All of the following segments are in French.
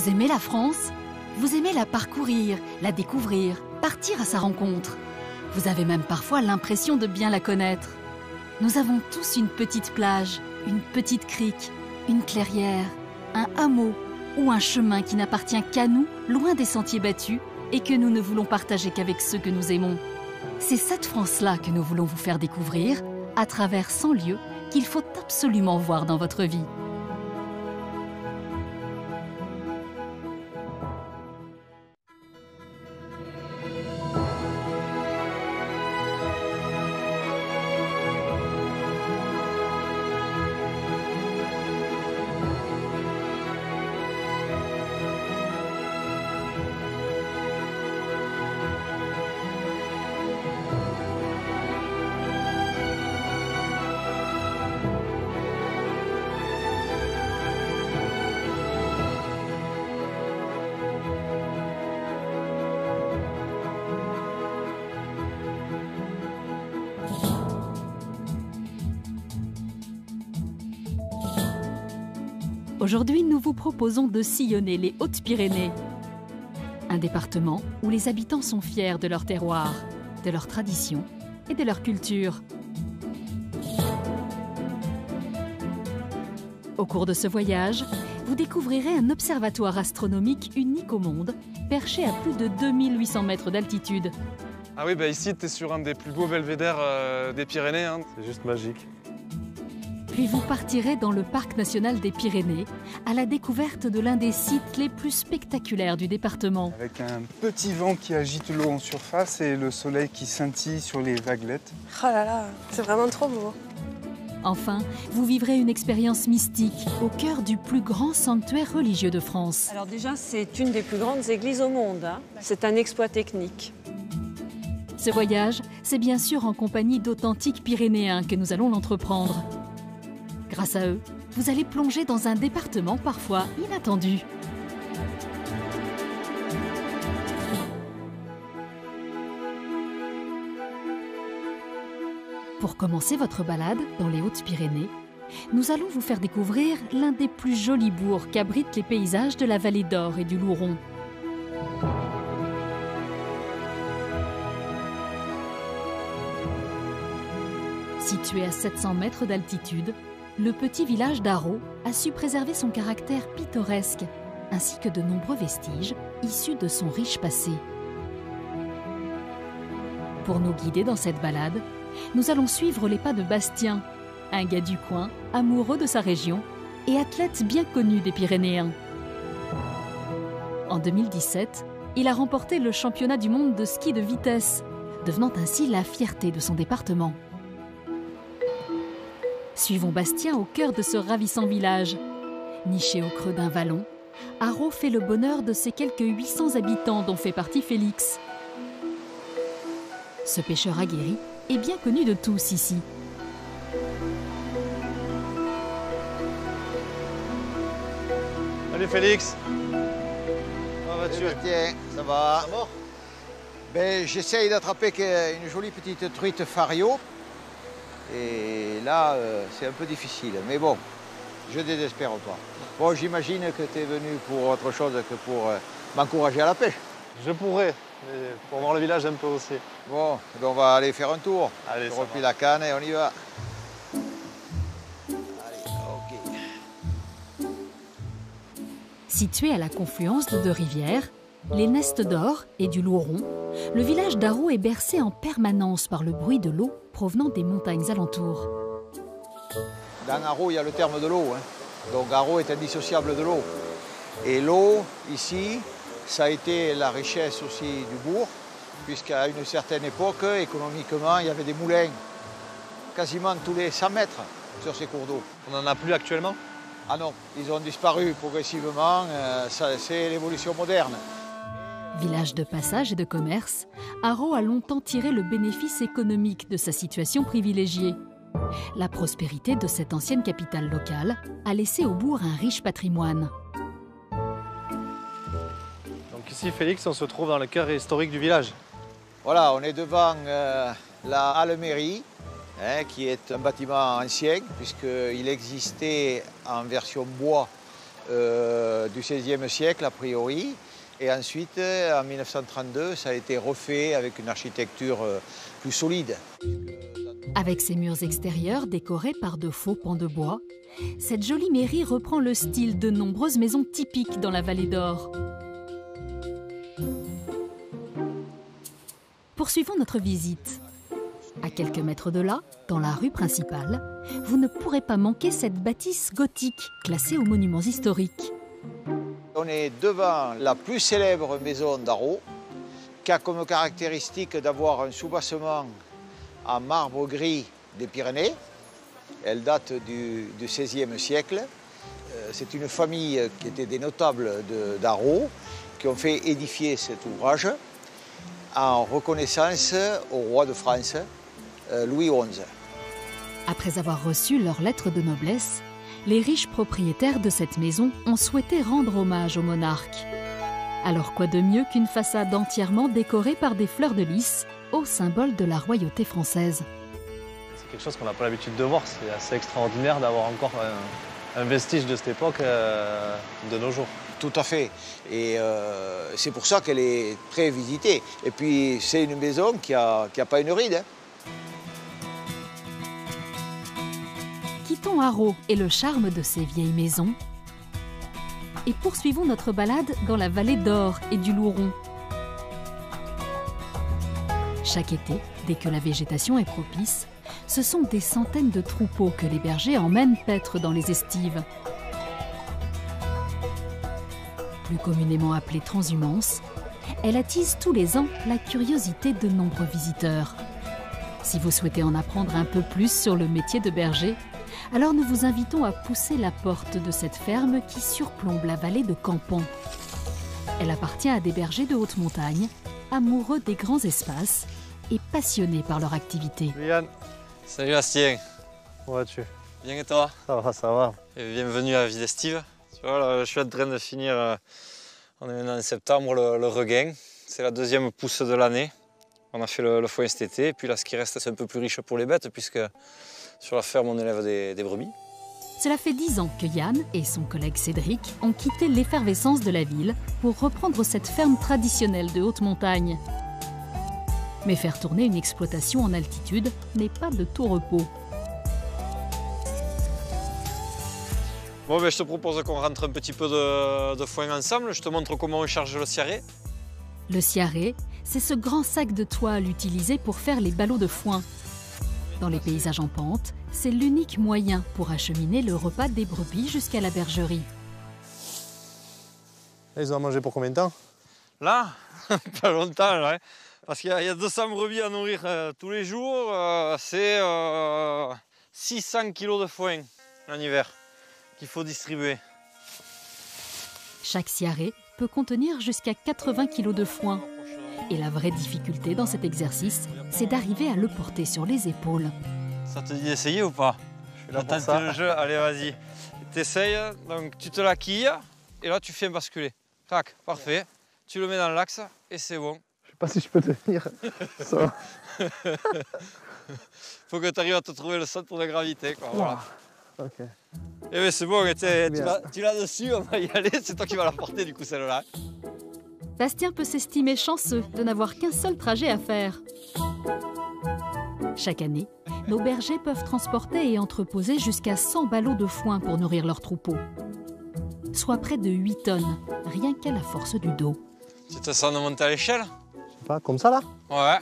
Vous aimez la France? Vous aimez la parcourir, la découvrir, partir à sa rencontre. Vous avez même parfois l'impression de bien la connaître. Nous avons tous une petite plage, une petite crique, une clairière, un hameau ou un chemin qui n'appartient qu'à nous, loin des sentiers battus, et que nous ne voulons partager qu'avec ceux que nous aimons. C'est cette France-là que nous voulons vous faire découvrir à travers 100 lieux qu'il faut absolument voir dans votre vie. Aujourd'hui, nous vous proposons de sillonner les Hautes-Pyrénées. Un département où les habitants sont fiers de leur terroir, de leurs traditions et de leur culture. Au cours de ce voyage, vous découvrirez un observatoire astronomique unique au monde, perché à plus de 2800 mètres d'altitude. Ah oui, ici, tu es sur un des plus beaux belvédères des Pyrénées. C'est juste magique. Puis vous partirez dans le Parc national des Pyrénées, à la découverte de l'un des sites les plus spectaculaires du département. Avec un petit vent qui agite l'eau en surface et le soleil qui scintille sur les vaguelettes. Oh là là, c'est vraiment trop beau. Enfin, vous vivrez une expérience mystique au cœur du plus grand sanctuaire religieux de France. Alors déjà, c'est une des plus grandes églises au monde. C'est un exploit technique. Ce voyage, c'est bien sûr en compagnie d'authentiques Pyrénéens que nous allons l'entreprendre. Grâce à eux, vous allez plonger dans un département parfois inattendu. Pour commencer votre balade dans les Hautes-Pyrénées, nous allons vous faire découvrir l'un des plus jolis bourgs qu'abritent les paysages de la vallée d'Or et du Louron. Situé à 700 mètres d'altitude, le petit village d'Arreau a su préserver son caractère pittoresque, ainsi que de nombreux vestiges issus de son riche passé. Pour nous guider dans cette balade, nous allons suivre les pas de Bastien, un gars du coin, amoureux de sa région et athlète bien connu des Pyrénéens. En 2017, il a remporté le championnat du monde de ski de vitesse, devenant ainsi la fierté de son département. Suivons Bastien au cœur de ce ravissant village. Niché au creux d'un vallon, Arreau fait le bonheur de ses quelques 800 habitants dont fait partie Félix. Ce pêcheur aguerri est bien connu de tous ici. Salut Félix. Comment vas-tu? Tiens, ça va. J'essaye d'attraper une jolie petite truite fario. Et là, c'est un peu difficile. Mais bon, je désespère pas. Bon, j'imagine que tu es venu pour autre chose que pour m'encourager à la pêche. Je pourrais, mais pour voir le village un peu aussi. Bon, on va aller faire un tour. Allez, je replie la canne et on y va. Allez, ok. Situé à la confluence de deux rivières, les Nestes d'Or et du Louron, le village d'Arreau est bercé en permanence par le bruit de l'eau provenant des montagnes alentours. Dans Arreau, il y a le terme de l'eau. Donc Arreau est indissociable de l'eau. Et l'eau, ici, ça a été la richesse aussi du bourg, puisqu'à une certaine époque, économiquement, il y avait des moulins quasiment tous les 100 mètres sur ces cours d'eau. On n'en a plus actuellement? Ah non, ils ont disparu progressivement, c'est l'évolution moderne. Village de passage et de commerce, Arreau a longtemps tiré le bénéfice économique de sa situation privilégiée. La prospérité de cette ancienne capitale locale a laissé au bourg un riche patrimoine. Donc ici, Félix, on se trouve dans le cœur historique du village. Voilà, on est devant la halle-mairie, qui est un bâtiment ancien, puisqu'il existait en version bois du XVIe siècle a priori. Et ensuite, en 1932, ça a été refait avec une architecture plus solide. Avec ses murs extérieurs décorés par de faux pans de bois, cette jolie mairie reprend le style de nombreuses maisons typiques dans la Vallée d'Or. Poursuivons notre visite. À quelques mètres de là, dans la rue principale, vous ne pourrez pas manquer cette bâtisse gothique classée aux monuments historiques. On est devant la plus célèbre maison d'Arreau, qui a comme caractéristique d'avoir un soubassement en marbre gris des Pyrénées. Elle date du XVIe siècle. C'est une famille qui était des notables d'Arreau qui ont fait édifier cet ouvrage en reconnaissance au roi de France, Louis XI. Après avoir reçu leur lettre de noblesse, les riches propriétaires de cette maison ont souhaité rendre hommage au monarque. Alors quoi de mieux qu'une façade entièrement décorée par des fleurs de lys, au symbole de la royauté française. C'est quelque chose qu'on n'a pas l'habitude de voir, c'est assez extraordinaire d'avoir encore un vestige de cette époque de nos jours. Tout à fait. Et c'est pour ça qu'elle est très visitée. Et puis c'est une maison qui a pas une ride. Hein. Quittons Arreau et le charme de ces vieilles maisons et poursuivons notre balade dans la Vallée d'Or et du Louron. Chaque été, dès que la végétation est propice, ce sont des centaines de troupeaux que les bergers emmènent paître dans les estives. Plus communément appelée transhumance, elle attise tous les ans la curiosité de nombreux visiteurs. Si vous souhaitez en apprendre un peu plus sur le métier de berger, alors nous vous invitons à pousser la porte de cette ferme qui surplombe la vallée de Campan. Elle appartient à des bergers de haute montagne, amoureux des grands espaces et passionnés par leur activité. Salut Yann. Salut Bastien. Comment vas-tu? Bien et toi? Ça va, ça va. Et bienvenue à Ville Estive. Tu vois, là, je suis en train de finir, on est maintenant en septembre, le regain. C'est la deuxième pousse de l'année. On a fait le foin cet été, et puis là ce qui reste c'est un peu plus riche pour les bêtes puisque sur la ferme on élève des brebis. Cela fait 10 ans que Yann et son collègue Cédric ont quitté l'effervescence de la ville pour reprendre cette ferme traditionnelle de haute montagne. Mais faire tourner une exploitation en altitude n'est pas de tout repos. Bon, ben, je te propose qu'on rentre un petit peu de foin ensemble. Je te montre comment on charge le ciarré. Le ciarré, c'est ce grand sac de toile utilisé pour faire les ballots de foin. Dans les paysages en pente, c'est l'unique moyen pour acheminer le repas des brebis jusqu'à la bergerie. Ils ont à manger pour combien de temps? Là, pas longtemps, là, hein. Parce qu'il y a 200 brebis à nourrir tous les jours. C'est 600 kg de foin en hiver qu'il faut distribuer. Chaque ciaré peut contenir jusqu'à 80 kg de foin. Et la vraie difficulté dans cet exercice, c'est d'arriver à le porter sur les épaules. Ça te dit d'essayer ou pas? Je suis là pour Tente ça. le jeu, allez vas-y. T'essayes, donc tu te la quilles et là tu fais basculer. Crac, parfait. Tu le mets dans l'axe et c'est bon. Je sais pas si je peux tenir. Ça va. Faut que tu arrives à te trouver le centre de gravité, quoi. Voilà. Ok. Et bien c'est bon, Bien. tu l'as dessus, on va y aller, c'est toi qui vas la porter du coup celle-là. Bastien peut s'estimer chanceux de n'avoir qu'un seul trajet à faire. Chaque année, nos bergers peuvent transporter et entreposer jusqu'à 100 ballots de foin pour nourrir leurs troupeaux. Soit près de 8 tonnes, rien qu'à la force du dos. Tu te sens de monter à l'échelle? Je sais pas, comme ça là? Ouais.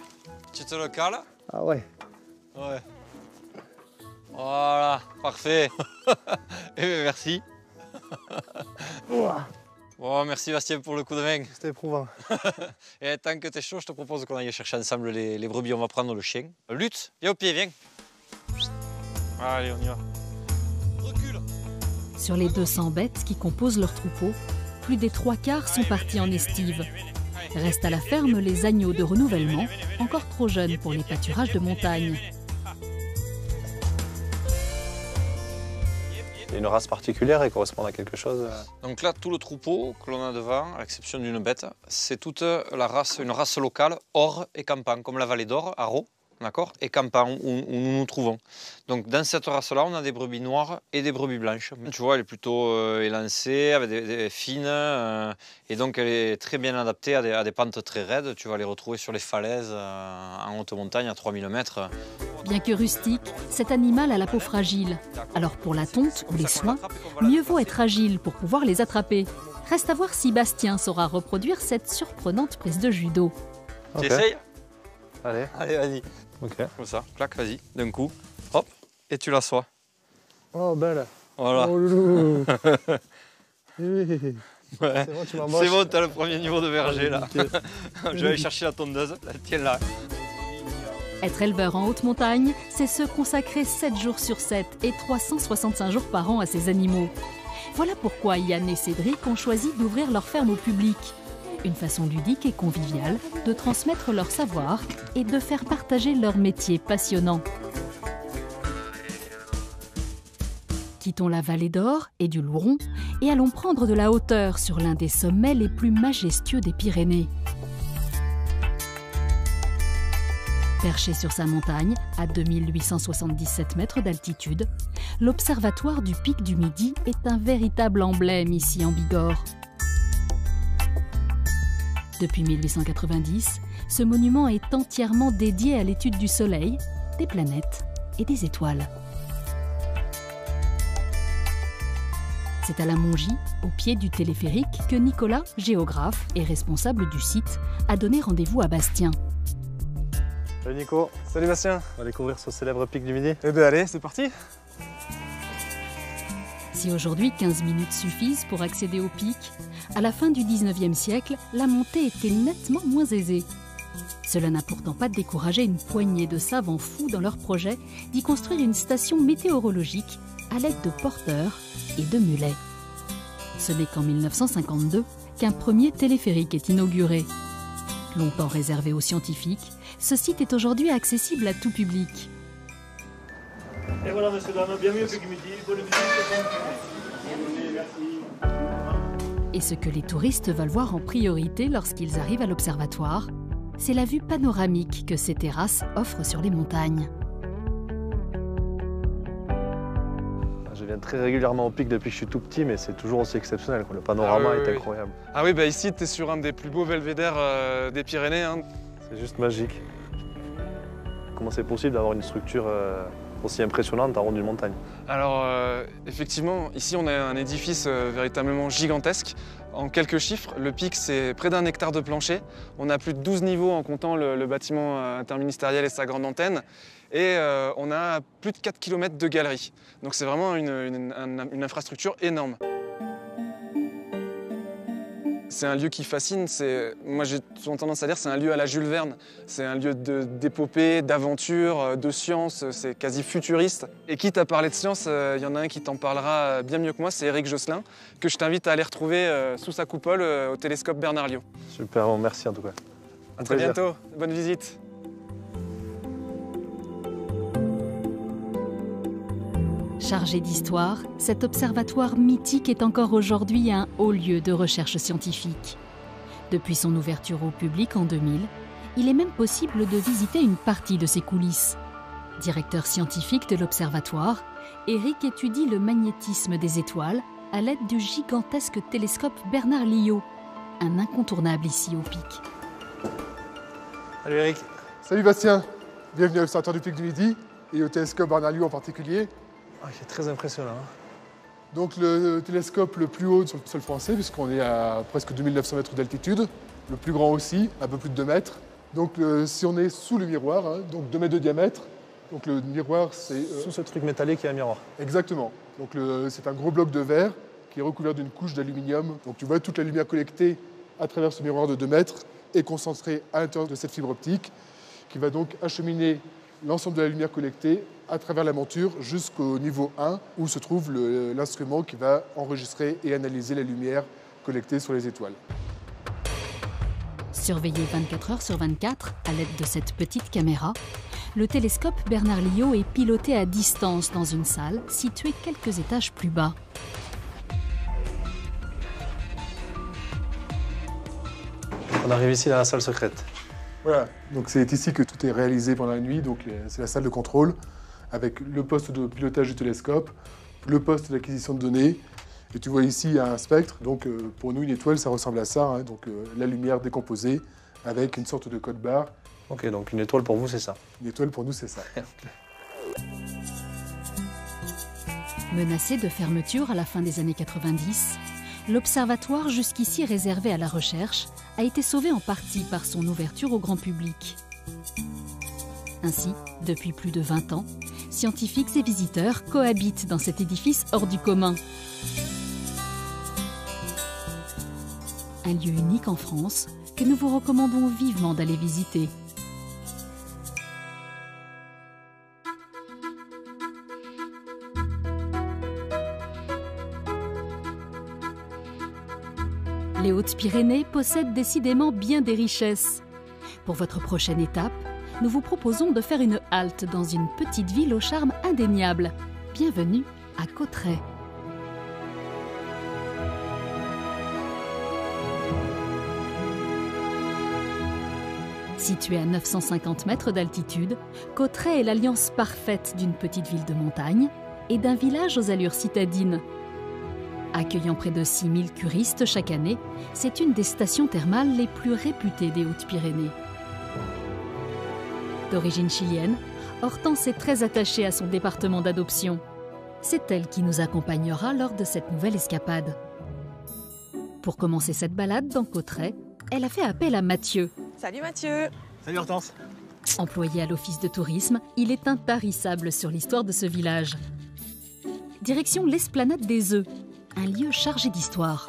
Tu te le cales? Ah ouais. Ouais. Voilà, parfait. Et bien, merci. Ouah, Bon, merci Bastien pour le coup de main. c'était éprouvant. Et tant que t'es chaud, je te propose qu'on aille chercher ensemble les brebis. On va prendre le chien. Lutte, viens au pied, viens. Allez, on y va. Recule. Sur les 200 bêtes qui composent leur troupeau, plus des 3/4 sont partis en estive. Restent à la ferme les agneaux de renouvellement, encore trop jeunes pour les pâturages de montagne. C'est une race particulière et correspond à quelque chose. Donc là, tout le troupeau que l'on a devant, à l'exception d'une bête, c'est toute la race, une race locale, Or et Campan, comme la Vallée d'Or, Arreau. d'accord, et campant, où nous nous trouvons. Donc dans cette race-là, on a des brebis noires et des brebis blanches. Tu vois, elle est plutôt élancée, avec des fines, et donc elle est très bien adaptée à des pentes très raides. Tu vas les retrouver sur les falaises, en haute montagne, à 3000 mètres. Bien que rustique, cet animal a la peau fragile. Alors pour la tonte ou les soins, mieux vaut être agile pour pouvoir les attraper. Reste à voir si Bastien saura reproduire cette surprenante prise de judo. Tu essayes ? Allez. Allez, vas-y. Ok. Comme ça, clac, vas-y, d'un coup. Hop, et tu l'assois. Oh, belle. Voilà. Oh, loulou. Ouais. C'est bon, tu m'embauches. C'est bon, t'as le premier niveau de verger là. Je vais aller chercher la tondeuse. Tiens là. Être éleveur en haute montagne, c'est se consacrer 7 jours sur 7 et 365 jours par an à ces animaux. Voilà pourquoi Yann et Cédric ont choisi d'ouvrir leur ferme au public. Une façon ludique et conviviale de transmettre leur savoir et de faire partager leur métier passionnant. Quittons la vallée d'Or et du Louron et allons prendre de la hauteur sur l'un des sommets les plus majestueux des Pyrénées. Perché sur sa montagne, à 2877 mètres d'altitude, l'Observatoire du Pic du Midi est un véritable emblème ici en Bigorre. Depuis 1890, ce monument est entièrement dédié à l'étude du Soleil, des planètes et des étoiles. C'est à la Mongie, au pied du téléphérique, que Nicolas, géographe et responsable du site, a donné rendez-vous à Bastien. Salut Nico. Salut Bastien. On va découvrir ce célèbre pic du Midi. Eh bien allez, c'est parti. Si aujourd'hui 15 minutes suffisent pour accéder au pic, à la fin du 19e siècle, la montée était nettement moins aisée. Cela n'a pourtant pas découragé une poignée de savants fous dans leur projet d'y construire une station météorologique à l'aide de porteurs et de mulets. Ce n'est qu'en 1952 qu'un premier téléphérique est inauguré. Longtemps réservé aux scientifiques, ce site est aujourd'hui accessible à tout public. Et voilà, messieurs, dames, bienvenue au Pic du Midi. Bonne visite. Merci. Et ce que les touristes veulent voir en priorité lorsqu'ils arrivent à l'observatoire, c'est la vue panoramique que ces terrasses offrent sur les montagnes. Je viens très régulièrement au pic depuis que je suis tout petit, mais c'est toujours aussi exceptionnel. Le panorama est incroyable. Ah oui, bah ici, tu es sur un des plus beaux belvédères des Pyrénées. Hein. C'est juste magique. Comment c'est possible d'avoir une structure aussi impressionnante en haut d'une montagne? Alors, effectivement, ici, on a un édifice véritablement gigantesque. En quelques chiffres, le pic, c'est près d'1 hectare de plancher. On a plus de 12 niveaux en comptant le bâtiment interministériel et sa grande antenne. Et on a plus de 4 km de galeries. Donc c'est vraiment une infrastructure énorme. C'est un lieu qui fascine. Moi, j'ai souvent tendance à dire que c'est un lieu à la Jules Verne. C'est un lieu d'épopée, d'aventure, de science. C'est quasi futuriste. Et quitte à parler de science, il y en a un qui t'en parlera bien mieux que moi, c'est Éric Josselin, que je t'invite à aller retrouver sous sa coupole au télescope Bernard-Liot. Super, bon, merci en tout cas. À très bientôt. Bonne visite. Chargé d'histoire, cet observatoire mythique est encore aujourd'hui un haut lieu de recherche scientifique. Depuis son ouverture au public en 2000, il est même possible de visiter une partie de ses coulisses. Directeur scientifique de l'observatoire, Éric étudie le magnétisme des étoiles à l'aide du gigantesque télescope Bernard-Liot, un incontournable ici au pic. Salut Éric. Salut Bastien, bienvenue à l'observatoire du Pic du Midi et au télescope Bernard-Liot en particulier. C'est très impressionnant. Donc le télescope le plus haut sur le sol français, puisqu'on est à presque 2900 mètres d'altitude, le plus grand aussi, un peu plus de 2 mètres. Donc si on est sous le miroir, hein, donc 2 mètres de diamètre, donc le miroir c'est... Sous ce truc métallique, il y a un miroir. Exactement. Donc c'est un gros bloc de verre qui est recouvert d'une couche d'aluminium. Donc tu vois toute la lumière collectée à travers ce miroir de 2 mètres et concentrée à l'intérieur de cette fibre optique qui va donc acheminer l'ensemble de la lumière collectée à travers la monture jusqu'au niveau 1 où se trouve l'instrument qui va enregistrer et analyser la lumière collectée sur les étoiles. Surveillé 24 heures sur 24 à l'aide de cette petite caméra, le télescope Bernard-Liot est piloté à distance dans une salle située quelques étages plus bas. On arrive ici dans la salle secrète. Voilà, donc c'est ici que tout est réalisé pendant la nuit, donc c'est la salle de contrôle, avec le poste de pilotage du télescope, le poste d'acquisition de données, et tu vois ici il y a un spectre, donc pour nous une étoile ça ressemble à ça, hein, donc la lumière décomposée avec une sorte de code barre. Ok, donc une étoile pour vous c'est ça. Une étoile pour nous c'est ça. Menacé de fermeture à la fin des années 90, l'observatoire jusqu'ici réservé à la recherche a été sauvé en partie par son ouverture au grand public. Ainsi, depuis plus de 20 ans, scientifiques et visiteurs cohabitent dans cet édifice hors du commun. Un lieu unique en France que nous vous recommandons vivement d'aller visiter. Les Hautes-Pyrénées possèdent décidément bien des richesses. Pour votre prochaine étape, nous vous proposons de faire une halte dans une petite ville au charme indéniable. Bienvenue à Cauterets. Située à 950 mètres d'altitude, Cauterets est l'alliance parfaite d'une petite ville de montagne et d'un village aux allures citadines. Accueillant près de 6000 curistes chaque année, c'est une des stations thermales les plus réputées des Hautes-Pyrénées. D'origine chilienne, Hortense est très attachée à son département d'adoption. C'est elle qui nous accompagnera lors de cette nouvelle escapade. Pour commencer cette balade dans Cauterets, elle a fait appel à Mathieu. Salut Mathieu. Salut Hortense. Employé à l'office de tourisme, il est intarissable sur l'histoire de ce village. Direction l'Esplanade des Œufs, un lieu chargé d'histoire.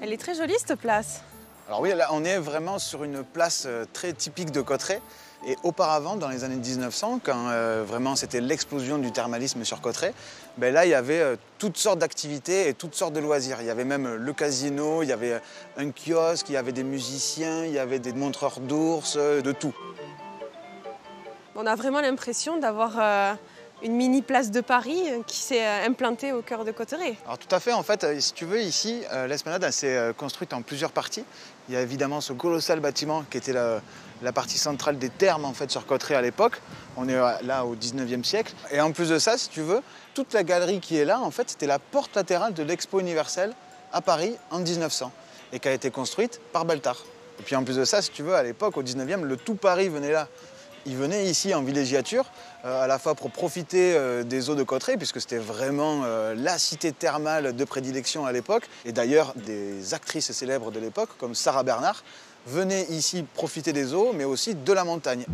Elle est très jolie cette place. Alors oui, là on est vraiment sur une place très typique de Cauterets. Et auparavant, dans les années 1900, quand vraiment c'était l'explosion du thermalisme sur Cauterets, ben là il y avait toutes sortes d'activités et toutes sortes de loisirs. Il y avait même le casino, il y avait un kiosque, il y avait des musiciens, il y avait des montreurs d'ours, de tout. On a vraiment l'impression d'avoir une mini place de Paris qui s'est implantée au cœur de Cauterets. Alors tout à fait, en fait, si tu veux, ici, l'esplanade s'est construite en plusieurs parties. Il y a évidemment ce colossal bâtiment qui était la partie centrale des thermes en fait, sur Cauterets à l'époque. On est là au 19e siècle. Et en plus de ça, si tu veux, toute la galerie qui est là, en fait, c'était la porte latérale de l'Expo universelle à Paris en 1900 et qui a été construite par Baltard. Et puis en plus de ça, si tu veux, à l'époque, au 19e, le tout Paris venait là. Il venait ici en villégiature, à la fois pour profiter des eaux de Cauterets, puisque c'était vraiment la cité thermale de prédilection à l'époque. Et d'ailleurs, des actrices célèbres de l'époque, comme Sarah Bernhardt, venaient ici profiter des eaux, mais aussi de la montagne.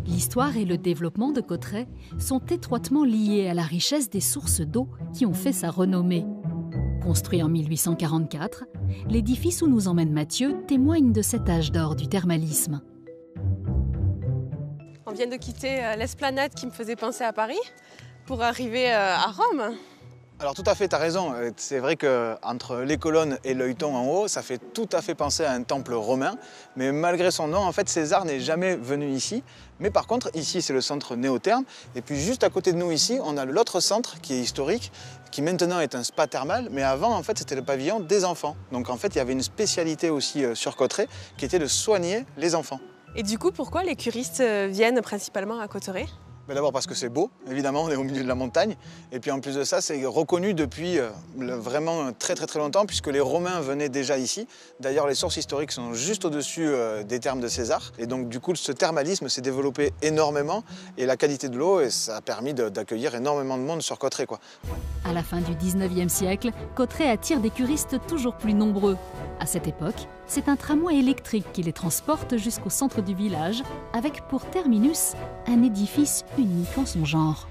L'histoire et le développement de Cauterets sont étroitement liés à la richesse des sources d'eau qui ont fait sa renommée. Construit en 1844, l'édifice où nous emmène Mathieu témoigne de cet âge d'or du thermalisme. On vient de quitter l'esplanade qui me faisait penser à Paris pour arriver à Rome. Alors tout à fait, tu as raison. C'est vrai qu'entre les colonnes et l'œilleton en haut, ça fait tout à fait penser à un temple romain. Mais malgré son nom, en fait, César n'est jamais venu ici. Mais par contre, ici, c'est le centre néotherme. Et puis juste à côté de nous ici, on a l'autre centre qui est historique, qui maintenant est un spa thermal. Mais avant, en fait, c'était le pavillon des enfants. Donc en fait, il y avait une spécialité aussi sur Cauterets qui était de soigner les enfants. Et du coup, pourquoi les curistes viennent principalement à Cauterets ? D'abord parce que c'est beau, évidemment, on est au milieu de la montagne. Et puis en plus de ça, c'est reconnu depuis vraiment très longtemps, puisque les Romains venaient déjà ici. D'ailleurs, les sources historiques sont juste au-dessus des thermes de César. Et donc du coup, ce thermalisme s'est développé énormément, et la qualité de l'eau, et ça a permis d'accueillir énormément de monde sur Cauterets, quoi. À la fin du 19e siècle, Cauterets attire des curistes toujours plus nombreux. À cette époque, c'est un tramway électrique qui les transporte jusqu'au centre du village, avec pour terminus un édifice unique en son genre.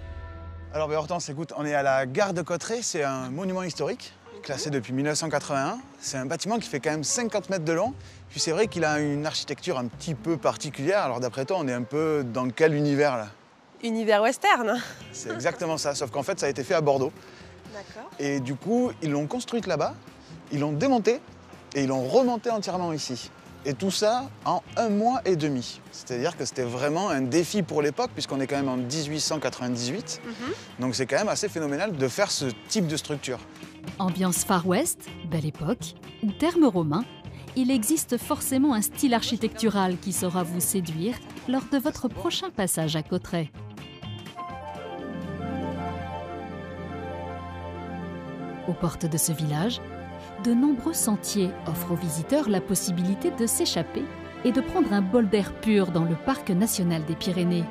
Alors Hortense, écoute, on est à la gare de Cauterets, c'est un monument historique, classé depuis 1981. C'est un bâtiment qui fait quand même 50 mètres de long. Puis c'est vrai qu'il a une architecture un petit peu particulière. Alors d'après toi, on est un peu dans quel univers là? Univers western. C'est exactement ça, sauf qu'en fait, ça a été fait à Bordeaux. D'accord. Et du coup, ils l'ont construite là-bas, ils l'ont démontée et ils l'ont remontée entièrement ici. Et tout ça en 1 mois et demi. C'est-à-dire que c'était vraiment un défi pour l'époque, puisqu'on est quand même en 1898. Donc c'est quand même assez phénoménal de faire ce type de structure. Ambiance Far West, belle époque, ou terme romain, il existe forcément un style architectural qui saura vous séduire lors de votre prochain passage à Cauterets. Aux portes de ce village, de nombreux sentiers offrent aux visiteurs la possibilité de s'échapper et de prendre un bol d'air pur dans le parc national des Pyrénées.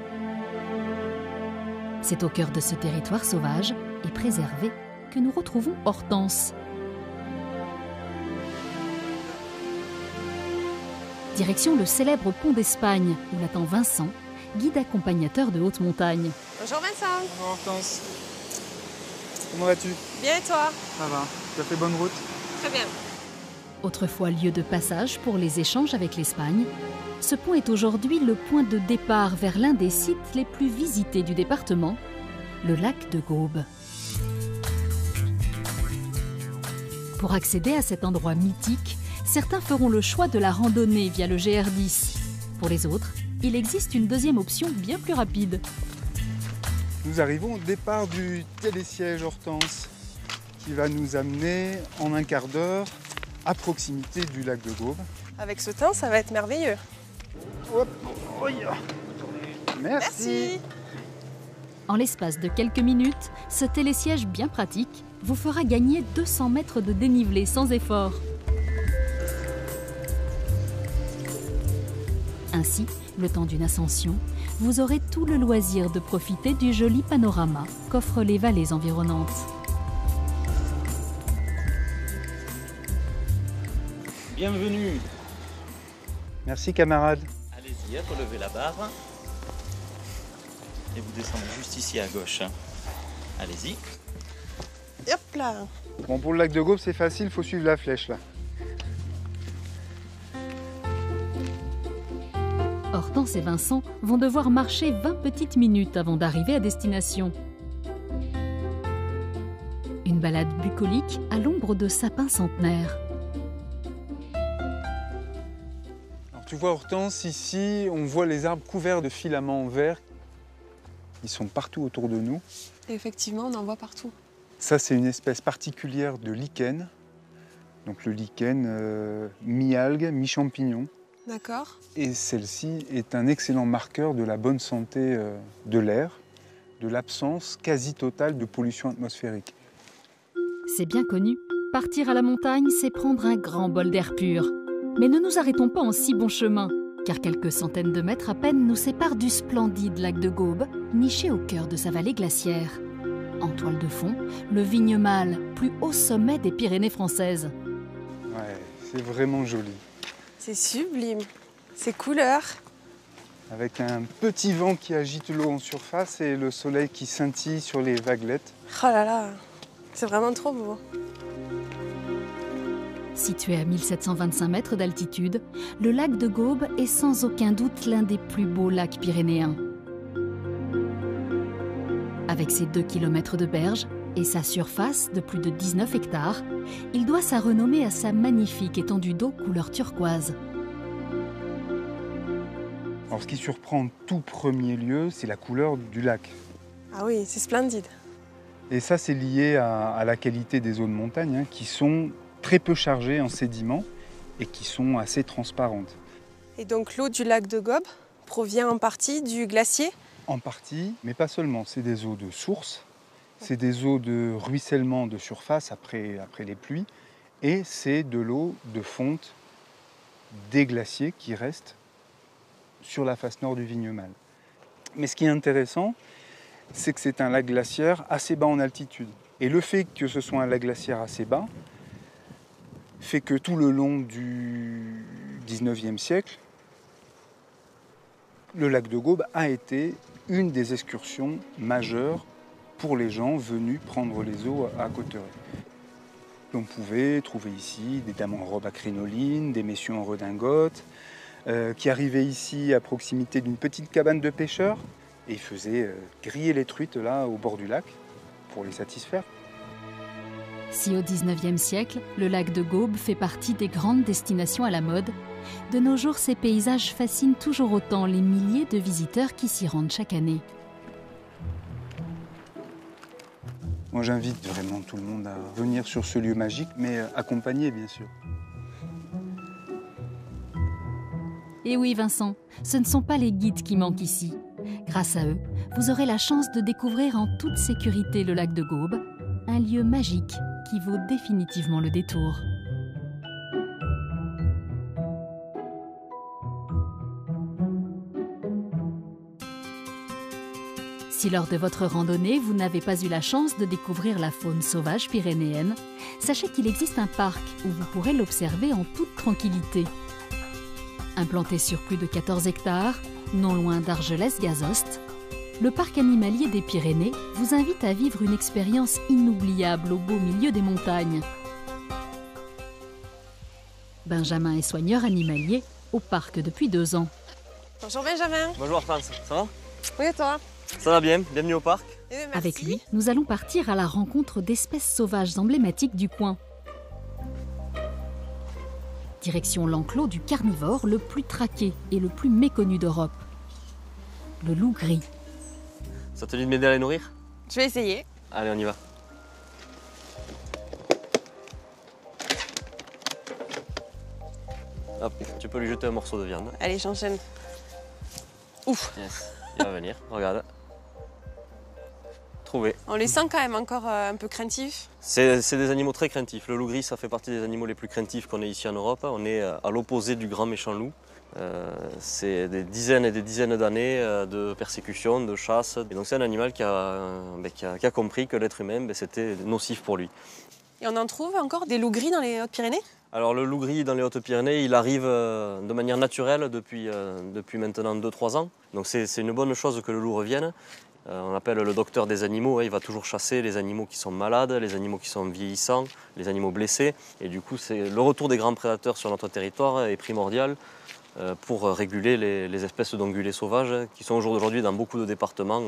C'est au cœur de ce territoire sauvage et préservé que nous retrouvons Hortense. Direction le célèbre pont d'Espagne, où l'attend Vincent, guide accompagnateur de haute montagne. Bonjour Vincent. Bonjour Hortense. Comment vas-tu? Bien et toi? Ça va. Tu as fait bonne route? Très bien. Autrefois lieu de passage pour les échanges avec l'Espagne, ce pont est aujourd'hui le point de départ vers l'un des sites les plus visités du département, le lac de Gaube. Pour accéder à cet endroit mythique, certains feront le choix de la randonnée via le GR10. Pour les autres, il existe une deuxième option bien plus rapide. Nous arrivons au départ du télésiège Hortense, qui va nous amener en un quart d'heure à proximité du lac de Gaube. Avec ce temps, ça va être merveilleux. Hop. Merci. En l'espace de quelques minutes, ce télésiège bien pratique vous fera gagner 200 mètres de dénivelé sans effort. Ainsi, le temps d'une ascension, vous aurez tout le loisir de profiter du joli panorama qu'offrent les vallées environnantes. Bienvenue. Merci camarade. Allez-y, relevez la barre. Et vous descendez juste ici à gauche. Allez-y. Hop là. Bon, pour le lac de Gaube, c'est facile, il faut suivre la flèche là. Hortense et Vincent vont devoir marcher 20 petites minutes avant d'arriver à destination. Une balade bucolique à l'ombre de sapins centenaires. Alors, tu vois Hortense, ici, on voit les arbres couverts de filaments verts. Ils sont partout autour de nous. Et effectivement, on en voit partout. Ça, c'est une espèce particulière de lichen. Donc le lichen, mi-algue, mi-champignon. D'accord. Et celle-ci est un excellent marqueur de la bonne santé de l'air, de l'absence quasi totale de pollution atmosphérique. C'est bien connu, partir à la montagne, c'est prendre un grand bol d'air pur. Mais ne nous arrêtons pas en si bon chemin, car quelques centaines de mètres à peine nous séparent du splendide lac de Gaube, niché au cœur de sa vallée glaciaire. En toile de fond, le Vignemale, plus haut sommet des Pyrénées françaises. Ouais, c'est vraiment joli. C'est sublime. Ces couleurs. Avec un petit vent qui agite l'eau en surface et le soleil qui scintille sur les vaguelettes. Oh là là, c'est vraiment trop beau. Situé à 1725 mètres d'altitude, le lac de Gaube est sans aucun doute l'un des plus beaux lacs pyrénéens. Avec ses 2 km de berge et sa surface de plus de 19 hectares, il doit sa renommée à sa magnifique étendue d'eau couleur turquoise. Alors, ce qui surprend en tout premier lieu, c'est la couleur du lac. Ah oui, c'est splendide. Et ça, c'est lié à la qualité des eaux de montagne, qui sont très peu chargées en sédiments et qui sont assez transparentes. Et donc l'eau du lac de Gaube provient en partie du glacier? En partie, mais pas seulement. C'est des eaux de source, c'est des eaux de ruissellement de surface après les pluies, et c'est de l'eau de fonte des glaciers qui restent sur la face nord du Vignemale. Mais ce qui est intéressant, c'est que c'est un lac glaciaire assez bas en altitude. Et le fait que ce soit un lac glaciaire assez bas fait que tout le long du 19e siècle, le lac de Gaube a été une des excursions majeures pour les gens venus prendre les eaux à Cauterets. On pouvait trouver ici des dames en robe à crinoline, des messieurs en redingote, qui arrivaient ici à proximité d'une petite cabane de pêcheurs et ils faisaient griller les truites là au bord du lac pour les satisfaire. Si au XIXe siècle, le lac de Gaube fait partie des grandes destinations à la mode, de nos jours, ces paysages fascinent toujours autant les milliers de visiteurs qui s'y rendent chaque année. Moi, j'invite vraiment tout le monde à venir sur ce lieu magique, mais accompagné, bien sûr. Et oui Vincent, ce ne sont pas les guides qui manquent ici. Grâce à eux, vous aurez la chance de découvrir en toute sécurité le lac de Gaume, un lieu magique qui vaut définitivement le détour. Si lors de votre randonnée, vous n'avez pas eu la chance de découvrir la faune sauvage pyrénéenne, sachez qu'il existe un parc où vous pourrez l'observer en toute tranquillité. Implanté sur plus de 14 hectares, non loin d'Argelès-Gazost, le parc animalier des Pyrénées vous invite à vivre une expérience inoubliable au beau milieu des montagnes. Benjamin est soigneur animalier au parc depuis 2 ans. Bonjour Benjamin. Bonjour France, ça va? Oui et toi? Ça va bien, bienvenue au parc. Avec lui, nous allons partir à la rencontre d'espèces sauvages emblématiques du coin. Direction l'enclos du carnivore le plus traqué et le plus méconnu d'Europe. Le loup gris. Ça te dit de m'aider à les nourrir? Je vais essayer. Allez, on y va. Hop, tu peux lui jeter un morceau de viande. Allez, j'enchaîne. Ouf. Yes, il va venir, regarde. Trouvé. On les sent quand même encore un peu craintifs. C'est des animaux très craintifs. Le loup gris, ça fait partie des animaux les plus craintifs qu'on ait ici en Europe. On est à l'opposé du grand méchant loup. C'est des dizaines et des dizaines d'années de persécution, de chasse. Et donc c'est un animal qui a compris que l'être humain, c'était nocif pour lui. Et on en trouve encore des loups gris dans les Hautes-Pyrénées? Alors le loup gris dans les Hautes-Pyrénées, il arrive de manière naturelle depuis maintenant 2-3 ans. Donc c'est une bonne chose que le loup revienne. On appelle le docteur des animaux, il va toujours chasser les animaux qui sont malades, les animaux qui sont vieillissants, les animaux blessés. Et du coup, le retour des grands prédateurs sur notre territoire est primordial pour réguler les espèces d'ongulés sauvages qui sont aujourd'hui dans beaucoup de départements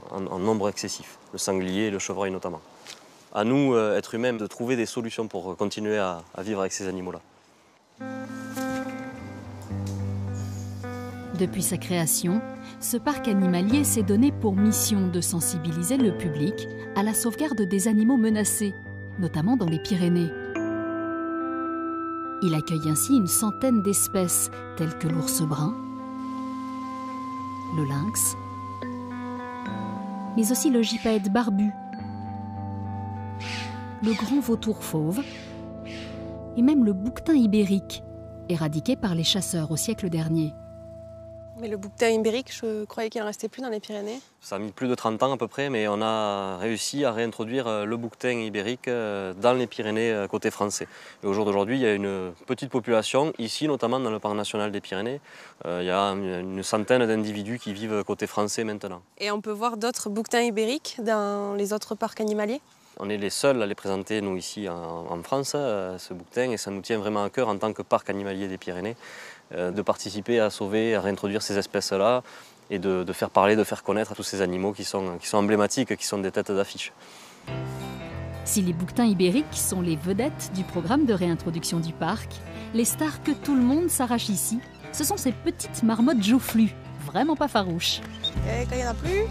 en nombre excessif, le sanglier et le chevreuil notamment. À nous, êtres humains, de trouver des solutions pour continuer à vivre avec ces animaux-là. Depuis sa création, ce parc animalier s'est donné pour mission de sensibiliser le public à la sauvegarde des animaux menacés, notamment dans les Pyrénées. Il accueille ainsi une centaine d'espèces telles que l'ours brun, le lynx, mais aussi le gypaète barbu, le grand vautour fauve et même le bouquetin ibérique, éradiqué par les chasseurs au siècle dernier. Mais le bouquetin ibérique, je croyais qu'il n'en restait plus dans les Pyrénées. Ça a mis plus de 30 ans à peu près, mais on a réussi à réintroduire le bouquetin ibérique dans les Pyrénées côté français. Et au jour d'aujourd'hui, il y a une petite population, ici notamment dans le parc national des Pyrénées. Il y a une centaine d'individus qui vivent côté français maintenant. Et on peut voir d'autres bouquetins ibériques dans les autres parcs animaliers? On est les seuls à les présenter, nous, ici en France, ce bouquetin, et ça nous tient vraiment à cœur en tant que parc animalier des Pyrénées, de participer à sauver, à réintroduire ces espèces-là et de faire parler, de faire connaître à tous ces animaux qui sont emblématiques, qui sont des têtes d'affiche. Si les bouquetins ibériques sont les vedettes du programme de réintroduction du parc, les stars que tout le monde s'arrache ici, ce sont ces petites marmottes joufflues, vraiment pas farouches. Et quand il n'y en a plus?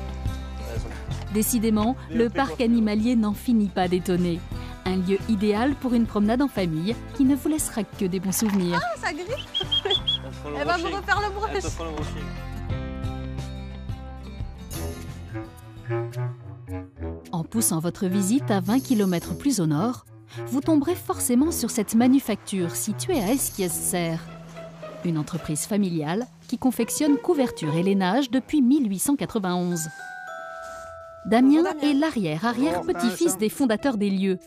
Décidément, le parc animalier n'en finit pas d'étonner. Un lieu idéal pour une promenade en famille qui ne vous laissera que des bons souvenirs. Ah, ça griffe. Elle va me refaire le brush. En poussant votre visite à 20 km plus au nord, vous tomberez forcément sur cette manufacture située à Esquies-Serres. Une entreprise familiale qui confectionne couvertures et lainages depuis 1891. Damien est l'arrière-petit-fils des fondateurs des lieux.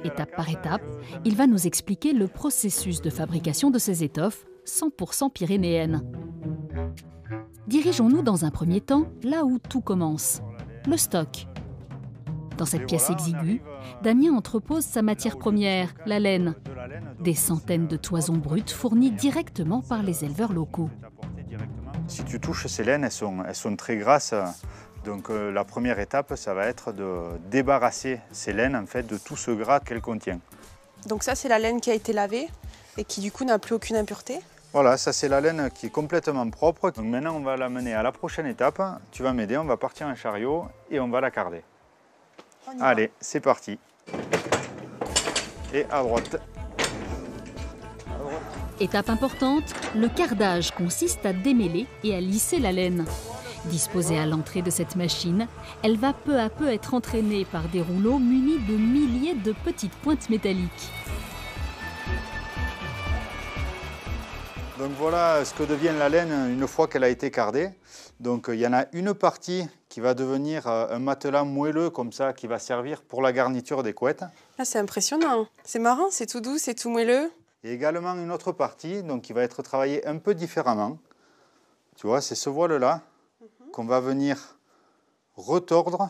Étape par étape, il va nous expliquer le processus de fabrication de ces étoffes 100% pyrénéennes. Dirigeons-nous dans un premier temps là où tout commence, le stock. Dans cette pièce exiguë, Damien entrepose sa matière première, la laine. Des centaines de toisons brutes fournies directement par les éleveurs locaux. Si tu touches ces laines, elles sont très grasses. Donc la première étape, ça va être de débarrasser ces laines en fait, de tout ce gras qu'elles contiennent. Donc ça, c'est la laine qui a été lavée et qui du coup n'a plus aucune impureté? Voilà, ça c'est la laine qui est complètement propre. Donc maintenant, on va la mener à la prochaine étape. Tu vas m'aider, on va partir en chariot et on va la carder. Allez, c'est parti. Et à droite. Étape importante, le cardage consiste à démêler et à lisser la laine. Disposée à l'entrée de cette machine, elle va peu à peu être entraînée par des rouleaux munis de milliers de petites pointes métalliques. Donc voilà ce que devient la laine une fois qu'elle a été cardée. Donc il y en a une partie qui va devenir un matelas moelleux comme ça, qui va servir pour la garniture des couettes. Ah, c'est impressionnant. C'est marrant, c'est tout doux, c'est tout moelleux. Et également une autre partie donc, qui va être travaillée un peu différemment. Tu vois, c'est ce voile-là qu'on va venir retordre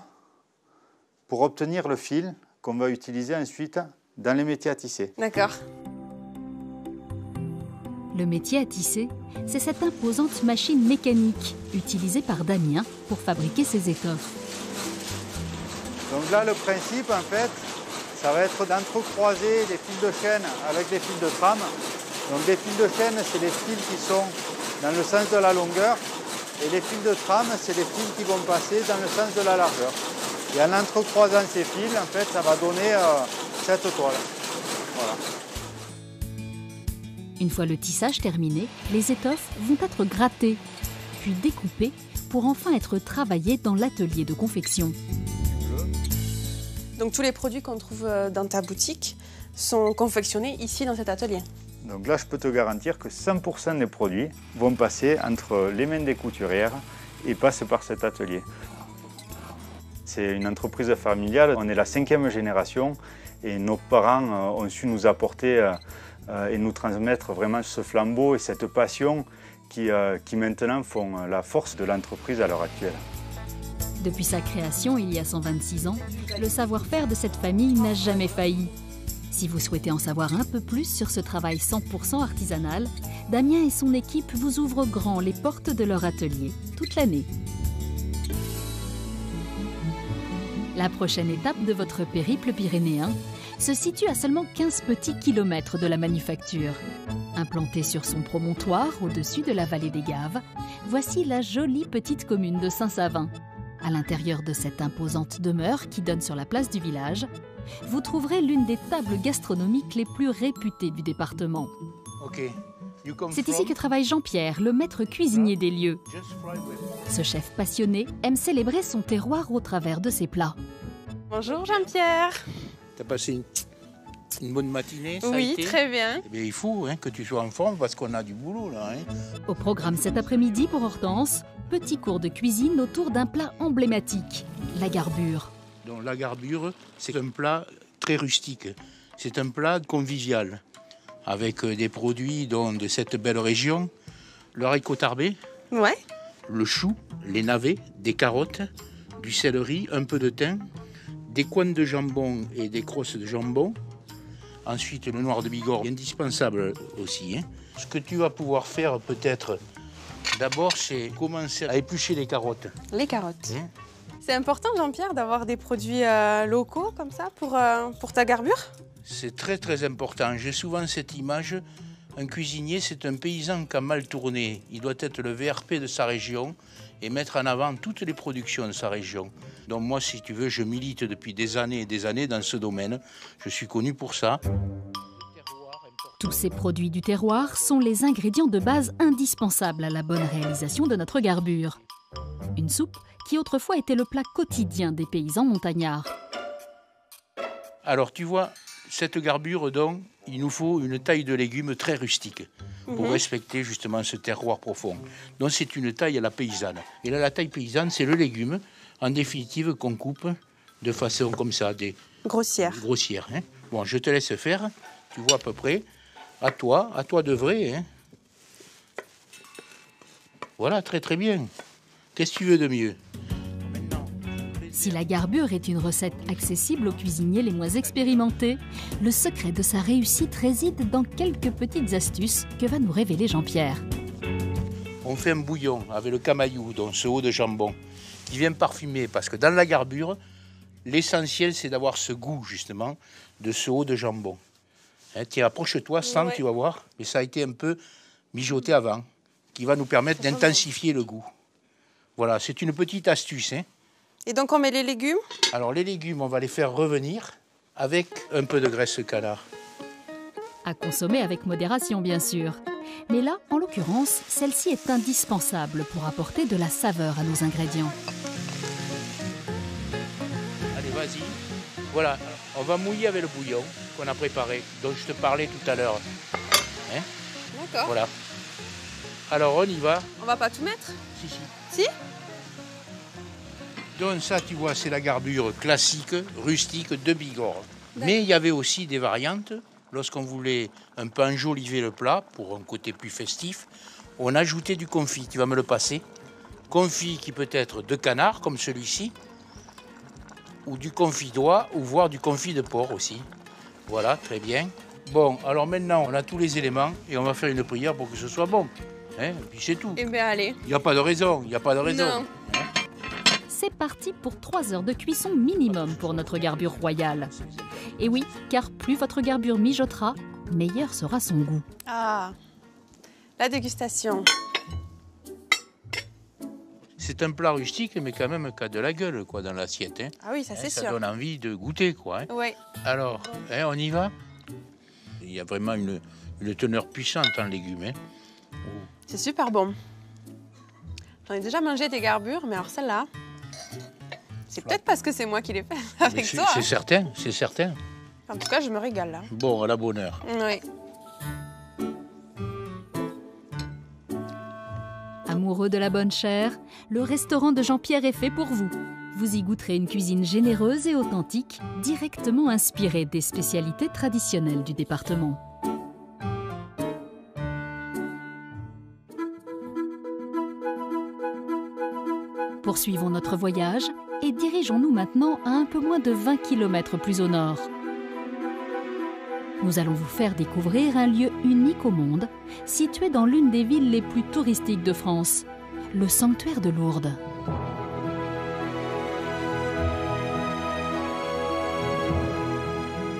pour obtenir le fil qu'on va utiliser ensuite dans les métiers à tisser. D'accord. Le métier à tisser, c'est cette imposante machine mécanique utilisée par Damien pour fabriquer ses étoffes. Donc là, le principe, en fait, ça va être d'entrecroiser des fils de chaîne avec des fils de trame. Donc les fils de chaîne, c'est les fils qui sont dans le sens de la longueur. Et les fils de trame, c'est les fils qui vont passer dans le sens de la largeur. Et en entrecroisant ces fils, en fait, ça va donner cette toile. Voilà. Une fois le tissage terminé, les étoffes vont être grattées, puis découpées pour enfin être travaillées dans l'atelier de confection. Donc tous les produits qu'on trouve dans ta boutique sont confectionnés ici dans cet atelier. Donc là, je peux te garantir que 100% des produits vont passer entre les mains des couturières et passent par cet atelier. C'est une entreprise familiale, on est la 5e génération et nos parents ont su nous apporter et nous transmettre vraiment ce flambeau et cette passion qui maintenant font la force de l'entreprise à l'heure actuelle. Depuis sa création il y a 126 ans, le savoir-faire de cette famille n'a jamais failli. Si vous souhaitez en savoir un peu plus sur ce travail 100% artisanal, Damien et son équipe vous ouvrent grand les portes de leur atelier toute l'année. La prochaine étape de votre périple pyrénéen se situe à seulement 15 petits kilomètres de la manufacture. Implantée sur son promontoire au-dessus de la vallée des Gaves, voici la jolie petite commune de Saint-Savin. À l'intérieur de cette imposante demeure qui donne sur la place du village, vous trouverez l'une des tables gastronomiques les plus réputées du département. C'est ici que travaille Jean-Pierre, le maître cuisinier des lieux. Ce chef passionné aime célébrer son terroir au travers de ses plats. Bonjour Jean-Pierre. T'as passé une bonne matinée, ça a Oui, été très bien. Eh bien, il faut que tu sois en forme parce qu'on a du boulot là. Au programme cet après-midi pour Hortense, petit cours de cuisine autour d'un plat emblématique, la garbure. Donc la garbure, c'est un plat très rustique. C'est un plat convivial avec des produits de cette belle région. Le haricot tarbé, Ouais. le chou, les navets, des carottes, du céleri, un peu de thym, des coins de jambon et des crosses de jambon. Ensuite, le noir de Bigorre, indispensable aussi. Ce que tu vas pouvoir faire peut-être d'abord, c'est commencer à éplucher les carottes. Les carottes. C'est important, Jean-Pierre, d'avoir des produits locaux comme ça pour ta garbure? C'est très très important. J'ai souvent cette image, un cuisinier, c'est un paysan qui a mal tourné. Il doit être le VRP de sa région et mettre en avant toutes les productions de sa région. Donc moi, si tu veux, je milite depuis des années et des années dans ce domaine. Je suis connu pour ça. Tous ces produits du terroir sont les ingrédients de base indispensables à la bonne réalisation de notre garbure. Une soupe qui autrefois était le plat quotidien des paysans montagnards. Alors tu vois, cette garbure, donc, il nous faut une taille de légumes très rustique pour respecter justement ce terroir profond. Donc c'est une taille à la paysanne. Et là, la taille paysanne, c'est le légume, en définitive, qu'on coupe de façon comme ça, des grossières. Bon, je te laisse faire, tu vois à peu près. À toi d'œuvrer. Voilà, très très bien. Qu'est-ce que tu veux de mieux? Si la garbure est une recette accessible aux cuisiniers les moins expérimentés, le secret de sa réussite réside dans quelques petites astuces que va nous révéler Jean-Pierre. On fait un bouillon avec le camaillou, donc ce haut de jambon, qui vient parfumer, parce que dans la garbure, l'essentiel c'est d'avoir ce goût justement de ce haut de jambon. Tiens, approche-toi, sens, tu vas voir, mais ça a été un peu mijoté avant, qui va nous permettre d'intensifier le goût. Voilà, c'est une petite astuce. Et donc on met les légumes? Alors les légumes, on va les faire revenir avec un peu de graisse de canard. À consommer avec modération, bien sûr. Mais là, en l'occurrence, celle-ci est indispensable pour apporter de la saveur à nos ingrédients. Allez, vas-y. Voilà, on va mouiller avec le bouillon qu'on a préparé, dont je te parlais tout à l'heure. Hein? D'accord. Voilà. Alors, on y va. On va pas tout mettre? Si, si. Si? Donc ça, tu vois, c'est la garbure classique, rustique de Bigorre. Mais il y avait aussi des variantes. Lorsqu'on voulait un peu enjoliver le plat, pour un côté plus festif, on ajoutait du confit. Tu vas me le passer. Confit qui peut être de canard, comme celui-ci, ou du confit d'oie, ou voire du confit de porc aussi. Voilà, très bien. Bon, alors maintenant, on a tous les éléments et on va faire une prière pour que ce soit bon. Hein, et puis c'est tout. Eh bien, allez. Il n'y a pas de raison, il n'y a pas de raison. Non. C'est parti pour 3 heures de cuisson minimum pour notre garbure royale. Et oui, car plus votre garbure mijotera, meilleur sera son goût. Ah, la dégustation. C'est un plat rustique, mais quand même qui a de la gueule quoi, dans l'assiette. Hein. Ah oui, ça c'est sûr. Ça donne envie de goûter. Quoi, hein. Oui. Alors, hein, on y va? Il y a vraiment une teneur puissante en légumes. Hein. C'est super bon. J'en ai déjà mangé des garbures, mais alors celle-là, c'est peut-être parce que c'est moi qui l'ai fait avec toi. C'est certain, c'est certain. En tout cas, je me régale là. Bon, à la bonne heure. Oui. Amoureux de la bonne chair, le restaurant de Jean-Pierre est fait pour vous. Vous y goûterez une cuisine généreuse et authentique, directement inspirée des spécialités traditionnelles du département. Poursuivons notre voyage et dirigeons-nous maintenant à un peu moins de 20 km plus au nord. Nous allons vous faire découvrir un lieu unique au monde, situé dans l'une des villes les plus touristiques de France, le sanctuaire de Lourdes.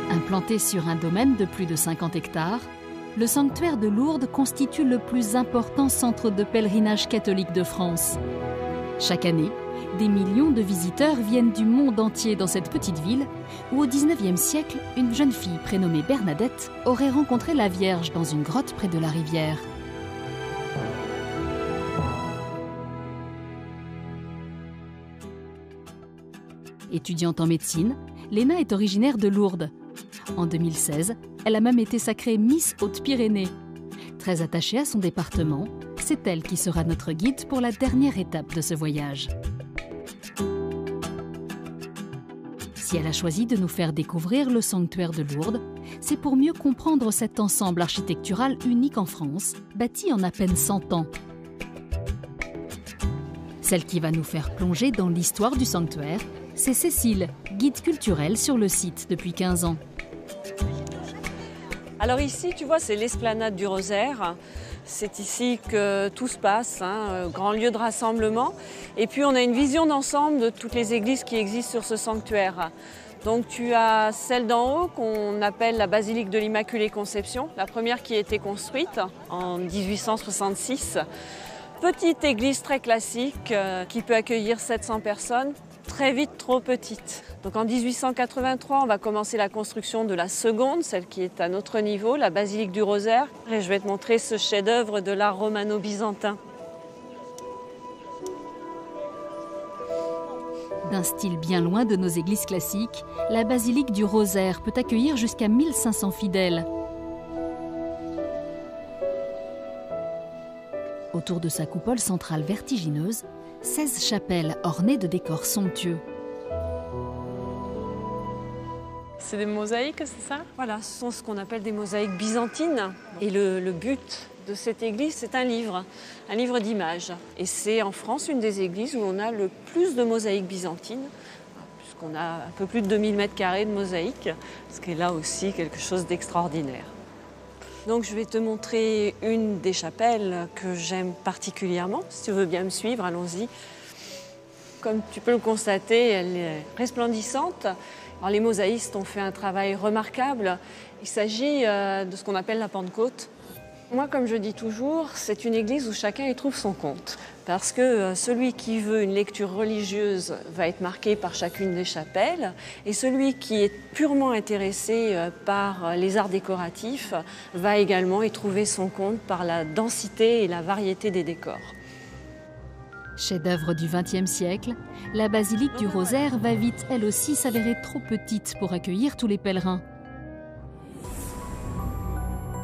Implanté sur un domaine de plus de 50 hectares, le sanctuaire de Lourdes constitue le plus important centre de pèlerinage catholique de France. Chaque année, des millions de visiteurs viennent du monde entier dans cette petite ville où au XIXe siècle, une jeune fille prénommée Bernadette aurait rencontré la Vierge dans une grotte près de la rivière. Étudiante en médecine, Léna est originaire de Lourdes. En 2016, elle a même été sacrée Miss Haute-Pyrénées. Très attachée à son département, c'est elle qui sera notre guide pour la dernière étape de ce voyage. Si elle a choisi de nous faire découvrir le sanctuaire de Lourdes, c'est pour mieux comprendre cet ensemble architectural unique en France, bâti en à peine 100 ans. Celle qui va nous faire plonger dans l'histoire du sanctuaire, c'est Cécile, guide culturelle sur le site depuis 15 ans. Alors ici, tu vois, c'est l'esplanade du Rosaire. C'est ici que tout se passe, hein, grand lieu de rassemblement. Et puis on a une vision d'ensemble de toutes les églises qui existent sur ce sanctuaire. Donc tu as celle d'en haut qu'on appelle la basilique de l'Immaculée Conception, la première qui a été construite en 1866. Petite église très classique qui peut accueillir 700 personnes. Très vite trop petite. Donc en 1883, on va commencer la construction de la seconde, celle qui est à notre niveau, la basilique du Rosaire. Et je vais te montrer ce chef-d'œuvre de l'art romano-byzantin. D'un style bien loin de nos églises classiques, la basilique du Rosaire peut accueillir jusqu'à 1500 fidèles. Autour de sa coupole centrale vertigineuse, 16 chapelles ornées de décors somptueux. C'est des mosaïques, c'est ça? Voilà, ce sont ce qu'on appelle des mosaïques byzantines. Et le but de cette église, c'est un livre d'images. Et c'est en France une des églises où on a le plus de mosaïques byzantines, puisqu'on a un peu plus de 2000 m² de mosaïques, ce qui est là aussi quelque chose d'extraordinaire. Donc je vais te montrer une des chapelles que j'aime particulièrement. Si tu veux bien me suivre, allons-y. Comme tu peux le constater, elle est resplendissante. Alors, les mosaïstes ont fait un travail remarquable. Il s'agit de ce qu'on appelle la Pentecôte. Moi, comme je dis toujours, c'est une église où chacun y trouve son compte. parce que celui qui veut une lecture religieuse va être marqué par chacune des chapelles, et celui qui est purement intéressé par les arts décoratifs va également y trouver son compte par la densité et la variété des décors. Chef-d'œuvre du XXe siècle, la basilique du Rosaire va vite, elle aussi, s'avérer trop petite pour accueillir tous les pèlerins.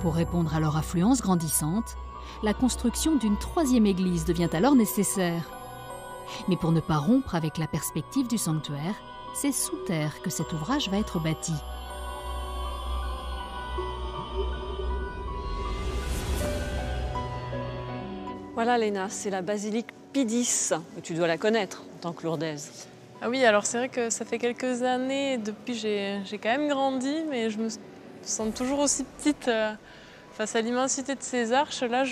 Pour répondre à leur affluence grandissante, la construction d'une troisième église devient alors nécessaire. Mais pour ne pas rompre avec la perspective du sanctuaire, c'est sous terre que cet ouvrage va être bâti. Voilà Léna, c'est la basilique Pie X. Tu dois la connaître en tant que Lourdaise. Ah oui, alors c'est vrai que ça fait quelques années, depuis j'ai quand même grandi, mais je me sens toujours aussi petite face à l'immensité de ces arches. Là,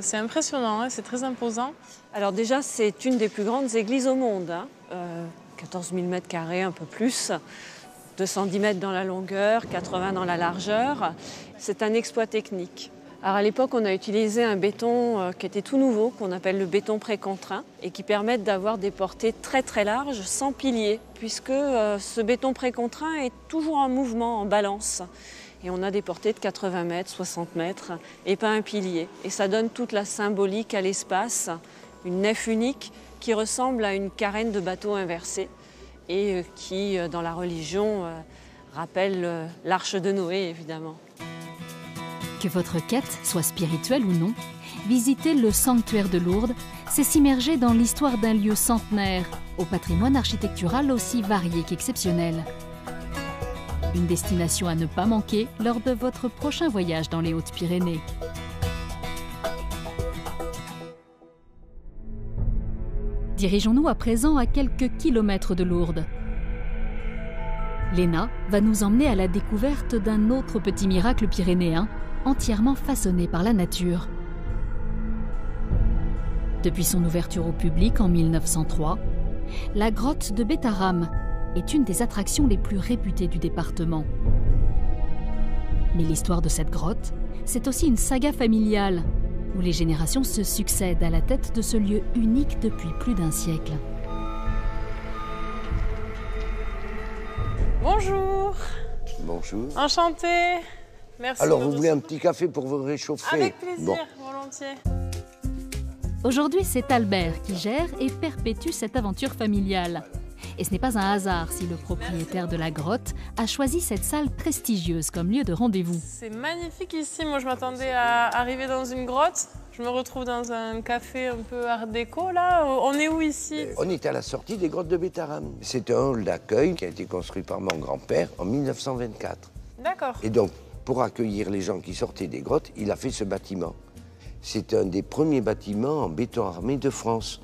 c'est impressionnant, hein, c'est très imposant. Alors déjà, c'est une des plus grandes églises au monde. 14 000 mètres carrés, un peu plus. 210 mètres dans la longueur, 80 dans la largeur. C'est un exploit technique. Alors à l'époque, on a utilisé un béton qui était tout nouveau, qu'on appelle le béton précontraint, et qui permet d'avoir des portées très très larges, sans piliers, puisque ce béton précontraint est toujours en mouvement, en balance. Et on a des portées de 80 mètres, 60 mètres, et pas un pilier. Et ça donne toute la symbolique à l'espace, une nef unique qui ressemble à une carène de bateau inversée, et qui, dans la religion, rappelle l'arche de Noé, évidemment. Que votre quête soit spirituelle ou non, visiter le sanctuaire de Lourdes, c'est s'immerger dans l'histoire d'un lieu centenaire, au patrimoine architectural aussi varié qu'exceptionnel. Une destination à ne pas manquer lors de votre prochain voyage dans les Hautes-Pyrénées. Dirigeons-nous à présent à quelques kilomètres de Lourdes. Léna va nous emmener à la découverte d'un autre petit miracle pyrénéen, entièrement façonné par la nature. Depuis son ouverture au public en 1903, la grotte de Bétharram est une des attractions les plus réputées du département. Mais l'histoire de cette grotte, c'est aussi une saga familiale, où les générations se succèdent à la tête de ce lieu unique depuis plus d'un siècle. Bonjour. Bonjour. Enchantée. Merci. Alors, vous voulez un petit café pour vous réchauffer? Avec plaisir, volontiers. Aujourd'hui, c'est Albert qui gère et perpétue cette aventure familiale. Et ce n'est pas un hasard si le propriétaire de la grotte a choisi cette salle prestigieuse comme lieu de rendez-vous. C'est magnifique ici. Moi, je m'attendais à arriver dans une grotte. Je me retrouve dans un café un peu art déco, là. On est où ici? On est à la sortie des grottes de Bétharram. C'est un hall d'accueil qui a été construit par mon grand-père en 1924. D'accord. Et donc, pour accueillir les gens qui sortaient des grottes, il a fait ce bâtiment. C'est un des premiers bâtiments en béton armé de France.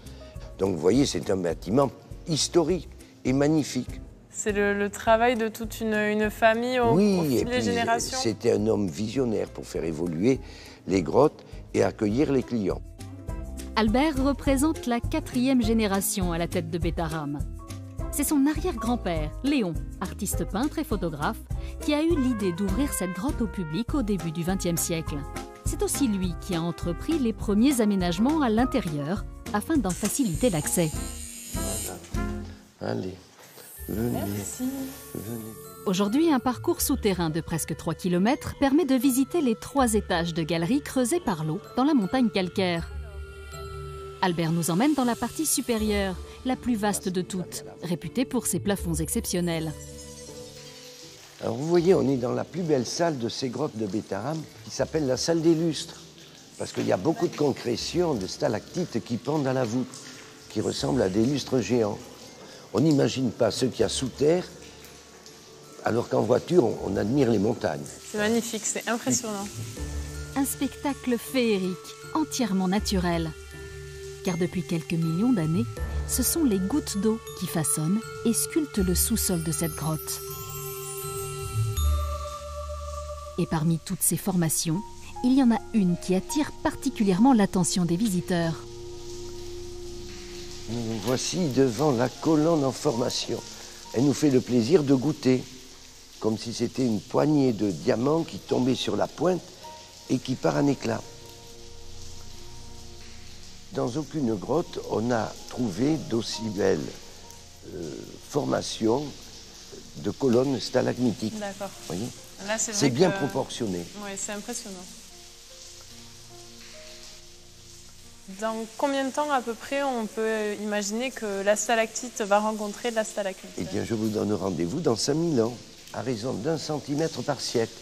Donc, vous voyez, c'est un bâtiment historique et magnifique. C'est le travail de toute une famille au fil des générations. C'était un homme visionnaire pour faire évoluer les grottes et accueillir les clients. Albert représente la 4e génération à la tête de Bétharram. C'est son arrière-grand-père, Léon, artiste peintre et photographe, qui a eu l'idée d'ouvrir cette grotte au public au début du XXe siècle. C'est aussi lui qui a entrepris les premiers aménagements à l'intérieur afin d'en faciliter l'accès. Voilà. Allez, venez. Merci. Venez. Aujourd'hui, un parcours souterrain de presque 3 km permet de visiter les 3 étages de galeries creusées par l'eau dans la montagne calcaire. Albert nous emmène dans la partie supérieure, la plus vaste de toutes, réputée pour ses plafonds exceptionnels. Alors vous voyez, on est dans la plus belle salle de ces grottes de Bétharram, qui s'appelle la salle des lustres, parce qu'il y a beaucoup de concrétions, de stalactites qui pendent à la voûte, qui ressemblent à des lustres géants. On n'imagine pas ce qu'il y a sous terre, alors qu'en voiture, on admire les montagnes. C'est magnifique, c'est impressionnant. Un spectacle féerique, entièrement naturel. Car depuis quelques millions d'années, ce sont les gouttes d'eau qui façonnent et sculptent le sous-sol de cette grotte. Et parmi toutes ces formations, il y en a une qui attire particulièrement l'attention des visiteurs. Nous voici devant la colonne en formation. Elle nous fait le plaisir de goûter, comme si c'était une poignée de diamants qui tombait sur la pointe et qui part en éclat. Dans aucune grotte, on n'a trouvé d'aussi belle formation de colonnes stalagmitiques. D'accord. Vous voyez? Là, c'est C'est vrai bien que- proportionné. Oui, c'est impressionnant. Dans combien de temps à peu près on peut imaginer que la stalactite va rencontrer la stalagmite? Eh bien, je vous donne rendez-vous dans 5000 ans, à raison d'1 centimètre par siècle,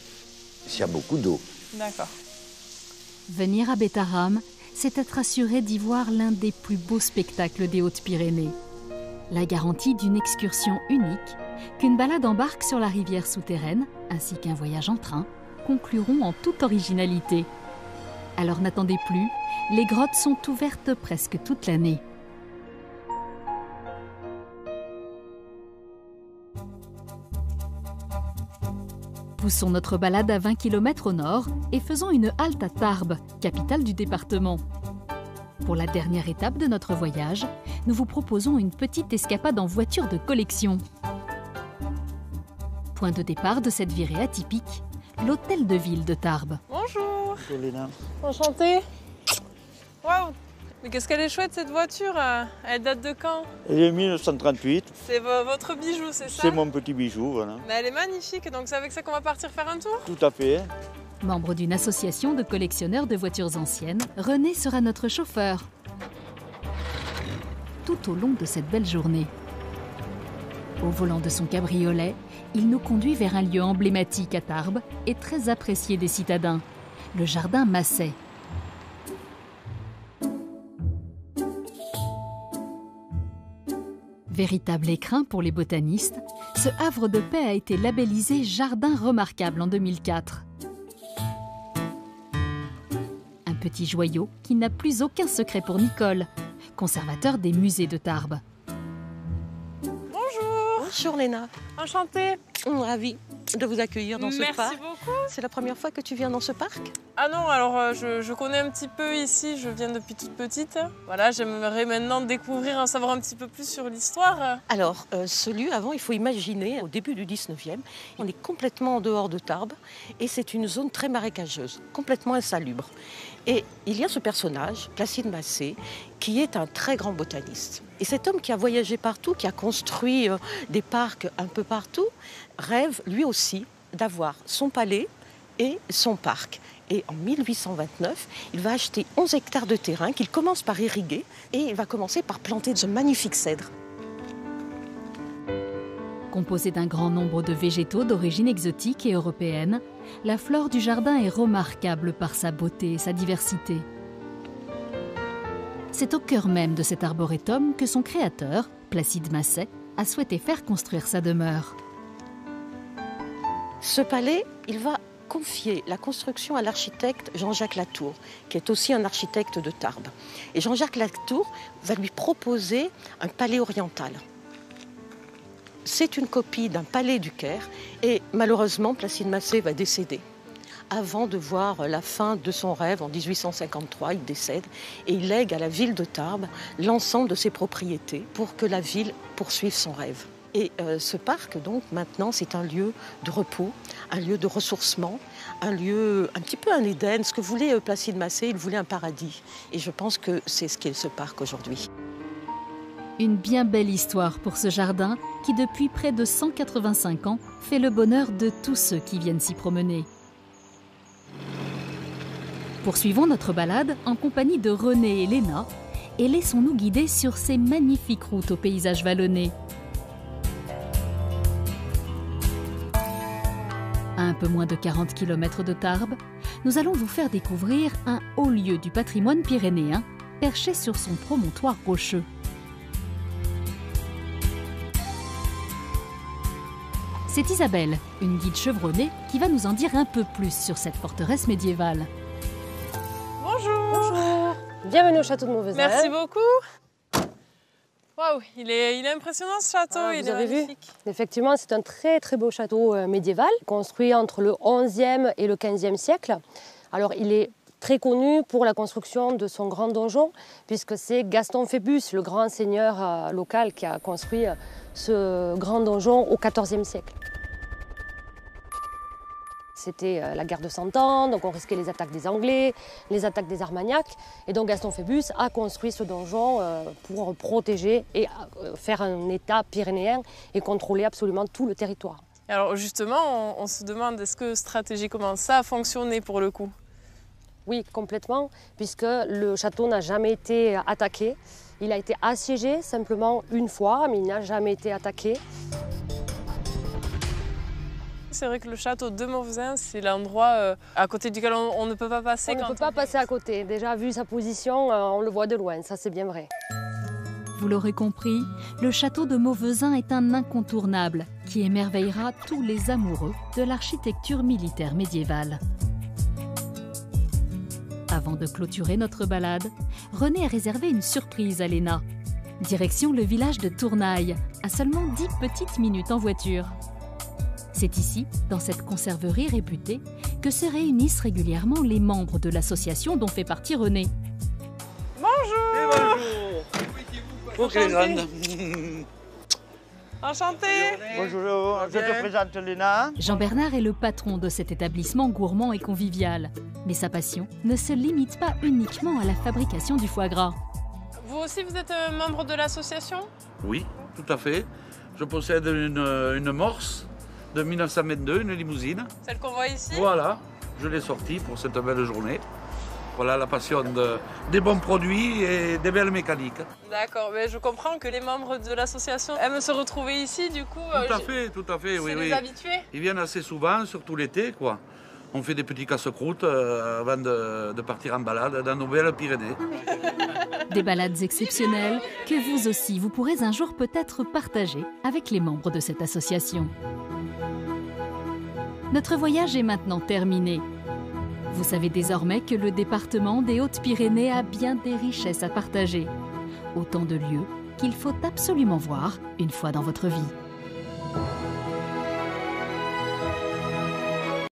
s'il y a beaucoup d'eau. D'accord. Venir à Bétharram, c'est être assuré d'y voir l'un des plus beaux spectacles des Hautes-Pyrénées. La garantie d'une excursion unique, qu'une balade en barque sur la rivière souterraine, ainsi qu'un voyage en train, concluront en toute originalité. Alors n'attendez plus, les grottes sont ouvertes presque toute l'année. Poussons notre balade à 20 km au nord et faisons une halte à Tarbes, capitale du département. Pour la dernière étape de notre voyage, nous vous proposons une petite escapade en voiture de collection. Point de départ de cette virée atypique, l'hôtel de ville de Tarbes. Bonjour. Bonjour Léna. Enchantée. Waouh. Mais qu'est-ce qu'elle est chouette cette voiture. Elle date de quand? Elle est 1938. C'est votre bijou, c'est ça? C'est mon petit bijou, voilà. Mais elle est magnifique, donc c'est avec ça qu'on va partir faire un tour? Tout à fait. Membre d'une association de collectionneurs de voitures anciennes, René sera notre chauffeur tout au long de cette belle journée. Au volant de son cabriolet, il nous conduit vers un lieu emblématique à Tarbes et très apprécié des citadins, le jardin Masset. Véritable écrin pour les botanistes, ce havre de paix a été labellisé Jardin remarquable en 2004. Un petit joyau qui n'a plus aucun secret pour Nicole, conservateur des musées de Tarbes. Bonjour. Bonjour Léna. Enchantée. Ravie de vous accueillir dans ce parc. Merci beaucoup. C'est la première fois que tu viens dans ce parc? Ah non, alors je connais un petit peu ici, je viens depuis toute petite. Voilà, j'aimerais maintenant découvrir, en savoir un petit peu plus sur l'histoire. Alors, ce lieu, avant, il faut imaginer, au début du 19e, on est complètement en dehors de Tarbes et c'est une zone très marécageuse, complètement insalubre. Et il y a ce personnage, Placide Masset, qui est un très grand botaniste. Et cet homme qui a voyagé partout, qui a construit des parcs un peu partout, rêve lui aussi d'avoir son palais et son parc. Et en 1829, il va acheter 11 hectares de terrain qu'il commence par irriguer et il va commencer par planter ce magnifique cèdre. Composée d'un grand nombre de végétaux d'origine exotique et européenne, la flore du jardin est remarquable par sa beauté et sa diversité. C'est au cœur même de cet arboretum que son créateur, Placide Masset, a souhaité faire construire sa demeure. Ce palais, il va confier la construction à l'architecte Jean-Jacques Latour, qui est aussi un architecte de Tarbes. Et Jean-Jacques Latour va lui proposer un palais oriental. C'est une copie d'un palais du Caire et malheureusement, Placide Masset va décéder. Avant de voir la fin de son rêve, en 1853, il décède et il lègue à la ville de Tarbes l'ensemble de ses propriétés pour que la ville poursuive son rêve. Et ce parc, donc, maintenant, c'est un lieu de repos, un lieu de ressourcement, un lieu, un petit peu un Éden. Ce que voulait Placide Masset, il voulait un paradis. Et je pense que c'est ce qu'est ce parc aujourd'hui. Une bien belle histoire pour ce jardin qui, depuis près de 185 ans, fait le bonheur de tous ceux qui viennent s'y promener. Poursuivons notre balade en compagnie de René et Léna et laissons-nous guider sur ces magnifiques routes au paysage vallonné. À un peu moins de 40 km de Tarbes, nous allons vous faire découvrir un haut lieu du patrimoine pyrénéen perché sur son promontoire rocheux. C'est Isabelle, une guide chevronnée, qui va nous en dire un peu plus sur cette forteresse médiévale. Bonjour. Bonjour. Bienvenue au château de Mauvezel. Merci beaucoup. Waouh, il est impressionnant ce château, Ah, il vous est avez magnifique. vu? Effectivement, c'est un très très beau château médiéval, construit entre le 11e et le 15e siècle. Alors il est très connu pour la construction de son grand donjon, puisque c'est Gaston Phébus, le grand seigneur local, qui a construit ce grand donjon au XIVe siècle. c'était la guerre de 100 ans, donc on risquait les attaques des Anglais, les attaques des Armagnacs. Et donc Gaston Phébus a construit ce donjon pour protéger et faire un état pyrénéen et contrôler absolument tout le territoire. Alors justement, on se demande, est-ce que stratégiquement ça a fonctionné pour le coup? Oui, complètement, puisque le château n'a jamais été attaqué. Il a été assiégé simplement une fois, mais il n'a jamais été attaqué. C'est vrai que le château de Mauvezin, c'est l'endroit à côté duquel on ne peut pas passer. On ne peut pas passer à côté. Déjà, vu sa position, on le voit de loin, ça c'est bien vrai. Vous l'aurez compris, le château de Mauvezin est un incontournable qui émerveillera tous les amoureux de l'architecture militaire médiévale. Avant de clôturer notre balade, René a réservé une surprise à Léna. Direction le village de Tournaille, à seulement 10 petites minutes en voiture. C'est ici, dans cette conserverie réputée, que se réunissent régulièrement les membres de l'association dont fait partie René. Bonjour! Enchanté! Bonjour, je te présente Léna. Jean-Bernard est le patron de cet établissement gourmand et convivial. Mais sa passion ne se limite pas uniquement à la fabrication du foie gras. Vous aussi, vous êtes membre de l'association? Oui, tout à fait. Je possède une Morse de 1922, une limousine. Celle qu'on voit ici? Voilà, je l'ai sortie pour cette belle journée. Voilà la passion des bons produits et des belles mécaniques. D'accord, mais je comprends que les membres de l'association aiment se retrouver ici, du coup. Tout à fait, oui. C'est les habitués? Ils viennent assez souvent, surtout l'été, quoi. On fait des petits casse-croûtes avant de partir en balade dans nos belles Pyrénées. Des balades exceptionnelles que vous aussi, vous pourrez un jour peut-être partager avec les membres de cette association. Notre voyage est maintenant terminé. Vous savez désormais que le département des Hautes-Pyrénées a bien des richesses à partager. Autant de lieux qu'il faut absolument voir une fois dans votre vie.